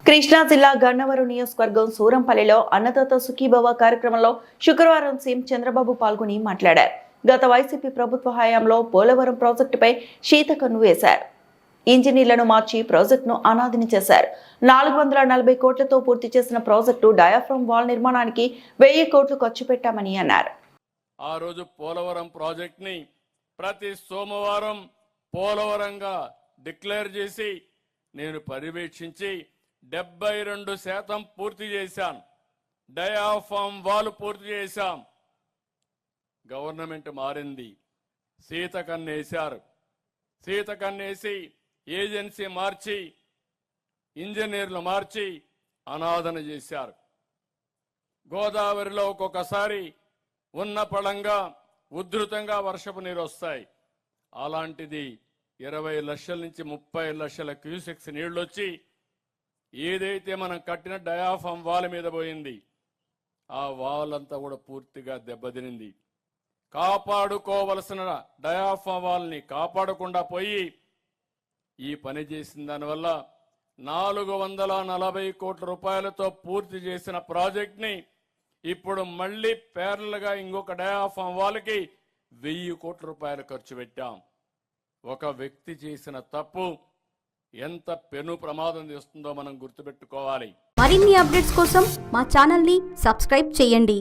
కృష్ణా జిల్లా గన్నవరం నియోజకవర్గం సూరంపల్లిలో అన్నదాత సుఖీభవ కార్యక్రమంలో శుక్రవారం సీఎం చంద్రబాబు పాల్గొని మాట్లాడారు. గత వైసీపీ ప్రభుత్వ హయాంలో పోలవరం ప్రాజెక్టుపై శీతకన్ను వేశారు. ఇంజనీర్లను మార్చి ప్రాజెక్టును అనాదిని చేశారు. 440 కోట్లతో పూర్తి చేసిన ప్రాజెక్టు డయాఫ్రమ్ వాల్ నిర్మాణానికి 1000 కోట్లు ఖర్చు పెట్టామని అన్నారు. ఆ రోజు పోలవరం ప్రాజెక్టుని ప్రతి సోమవారం పోలవరంగా డిక్లేర్ చేసి నేను పర్యవేక్షించి 72% పూర్తి చేశాను. డయాఫ్రమ్ వాల్ పూర్తి చేశాం. గవర్నమెంట్ మారింది, శీతకన్నేశారు. శీతకన్నేసి ఏజెన్సీ మార్చి ఇంజనీర్లు మార్చి అనాదన చేశారు. గోదావరిలో ఒక్కొక్కసారి ఉన్న పళంగా ఉధృతంగా వర్షపు నీరు వస్తాయి. అలాంటిది 20 లక్షల నుంచి 30 లక్షల క్యూసెక్స్ నీళ్లు వచ్చి ఏదైతే మనం కట్టిన డయాఫ్రమ్ వాల్ మీద పోయింది, ఆ వాల్ అంతా కూడా పూర్తిగా దెబ్బతినింది. కాపాడుకోవలసిన డయాఫ్రమ్ వాల్ని కాపాడకుండా పోయి ఈ పని చేసిన దానివల్ల 440 కోట్ల రూపాయలతో పూర్తి చేసిన ప్రాజెక్ట్ని ఇప్పుడు మళ్ళీ ప్యారల్గా ఇంకొక డయాఫ్రమ్ వాల్కి 1000 కోట్ల రూపాయలు ఖర్చు పెట్టాం. ఒక వ్యక్తి చేసిన తప్పు ఎంత పెను ప్రమాదం చేస్తుందో మనం గుర్తుపెట్టుకోవాలి. మరిన్ని అప్డేట్స్ కోసం మా ఛానల్ని సబ్స్క్రైబ్ చేయండి.